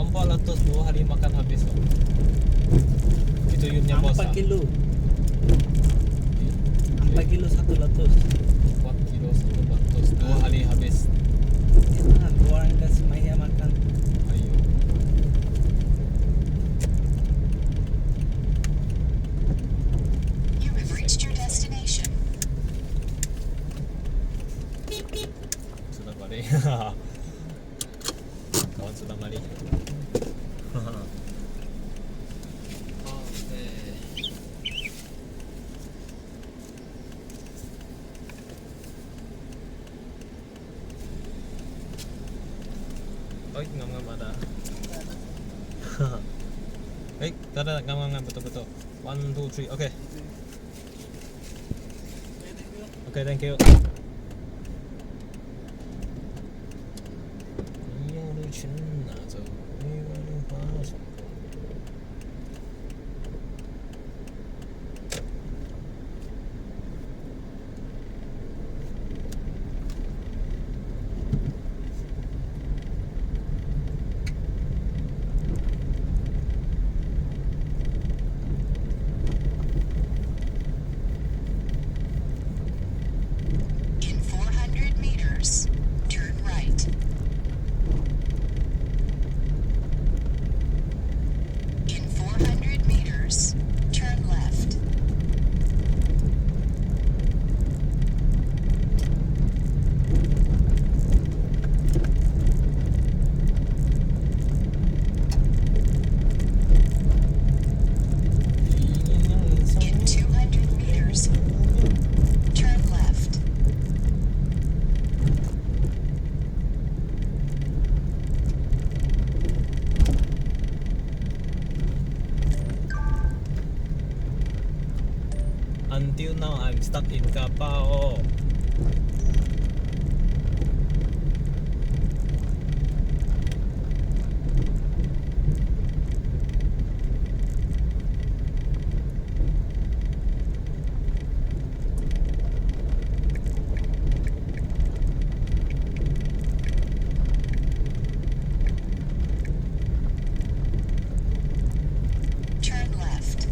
400 2 hari makan habis loh. Itu yunnya bos. 4 kilo. 4 kilo 100. 4 kilo 100 2 hari habis. Jangan, orang kasih Maya makan. Ayo. You have reached your destination. Sudah balik. Kawan sudah balik. Oke. Oi, ngam-ngam ada. Baik, ada ngam-ngam betul-betul. 1 2 3. Oke. Oke, thank you. In 400 meters, turn right. In 400 meters, turn left. In 200 meters, turn left. Until now, I'm stuck in Kapao. Turn left.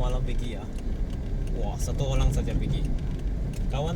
malam pergi ya. Wah, satu orang saja pergi. Kawan?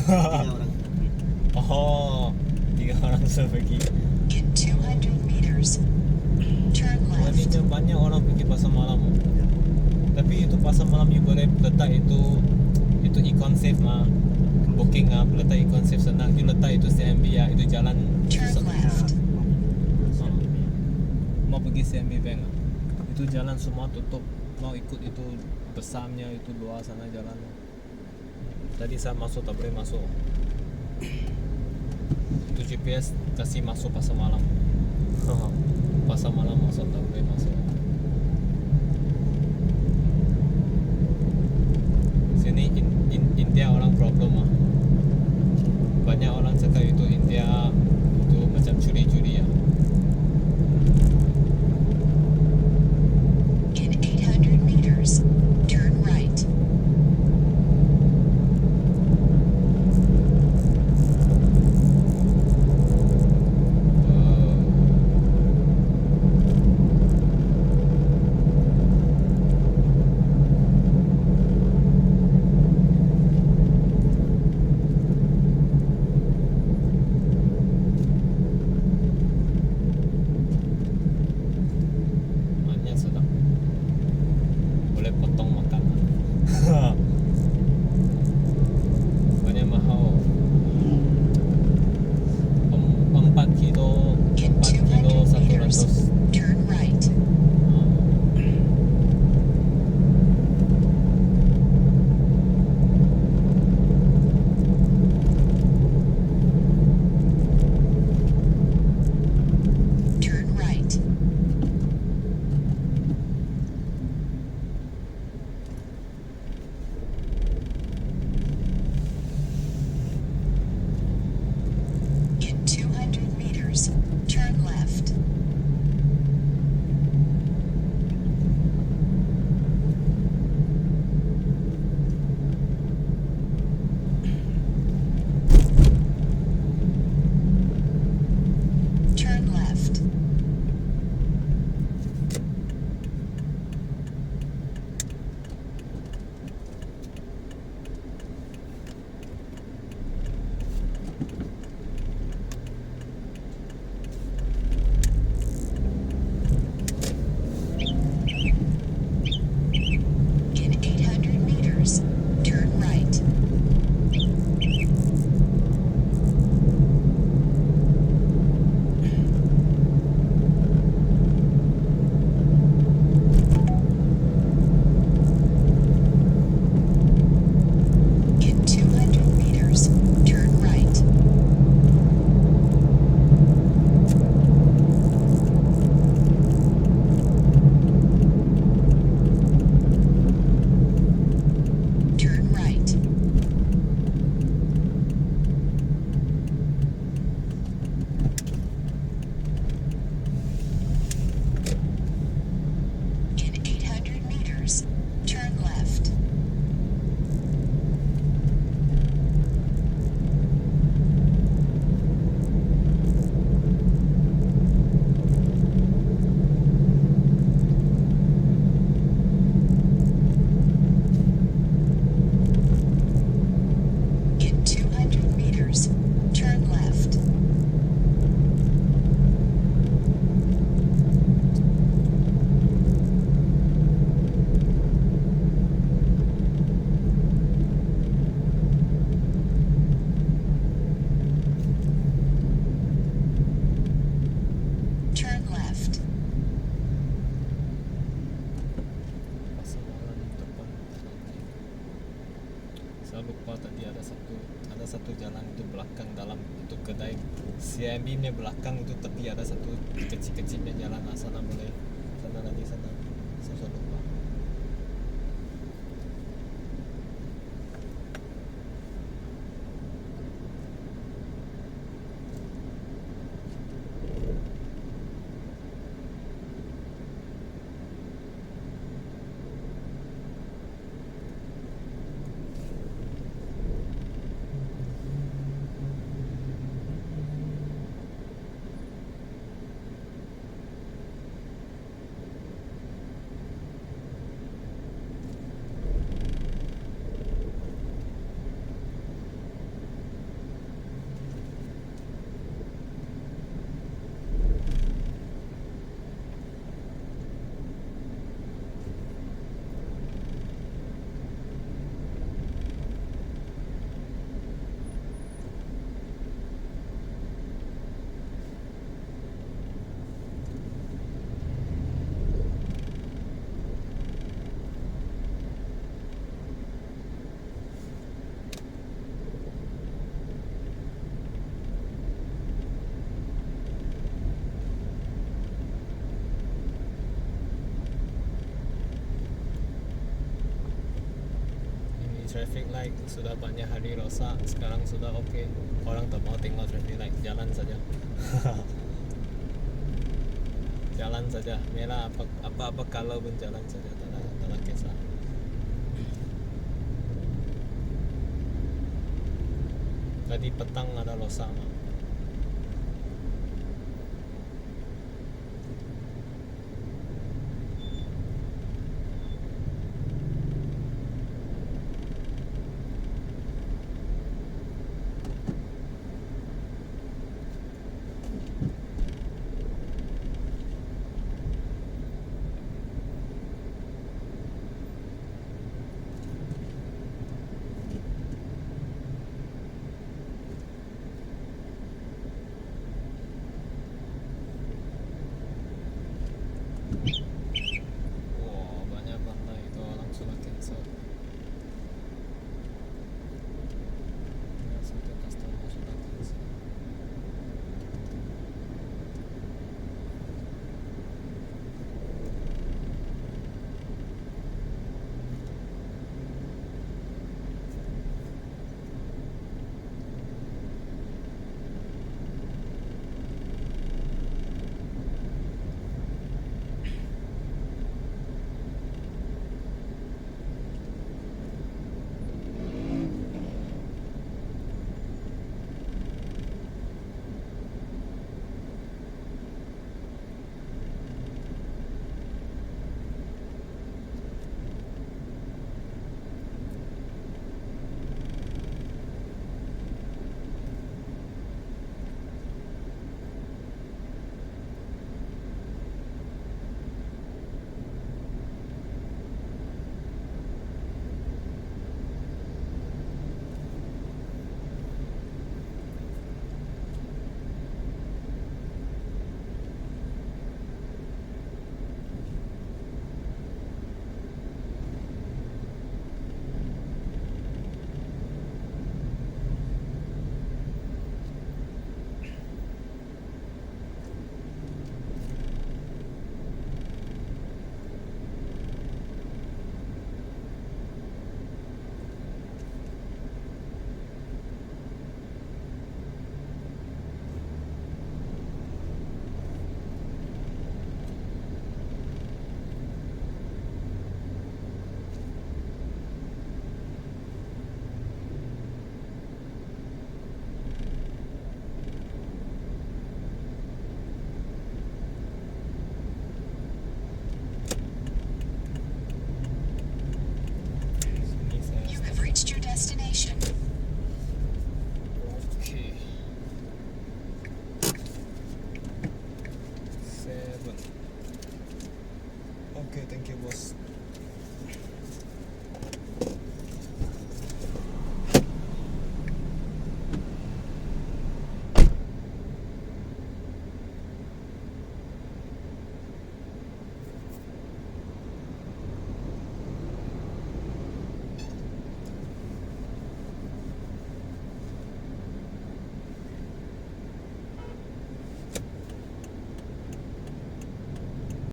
Tiga orang. Oh, 3 orang sudah pergi. In 200 meters, turn Maknanya left. banyak orang pergi pasar malam. Tapi itu pasar malam you boleh letak itu econ safe mah. Booking letak econ safe senang. You letak itu CMB ya, itu jalan Turn left. mau pergi CMB Bank itu jalan semua tutup. Mau ikut itu besarnya itu luar sana jalan. Tadi saya masuk tak boleh masuk. Itu GPS kasih masuk pasar malam. Pasar malam masuk tak boleh masuk. Sini India orang problem ah. Banyak orang cakap itu India itu macam curi-curi ya. In 800 meters, turn right. Maknya sedap. Boleh potong makan. Banyak mahal. 4 kilo In 200 meters, 100. turn right. Turn right. In 200 meters, turn left. Turn left. In 800 meters, turn right. In 200 meters, turn right. Turn right. In 800 meters, turn left. In 200 meters, turn left. Turn left. Pasar malam depan. Saya lupa tadi ada satu jalan itu belakang dalam itu kedai CMB nya belakang itu tapi ada satu kecil-kecilnya jalan sana boleh sana lagi sana. Saya sudah lupa. traffic light, sudah banyak hari rosak, sekarang sudah oke. Orang tak mau tengok traffic light, jalan saja. Jalan saja, merah apa kalau pun jalan saja, tak ada kisah. Tadi petang ada rosak mah. Wow, banyak banget itu orang sudah cancel. Satu customer sudah cancel. Sini saya You stop. have reached your destination. Okay. 7. Okay, thank you, boss.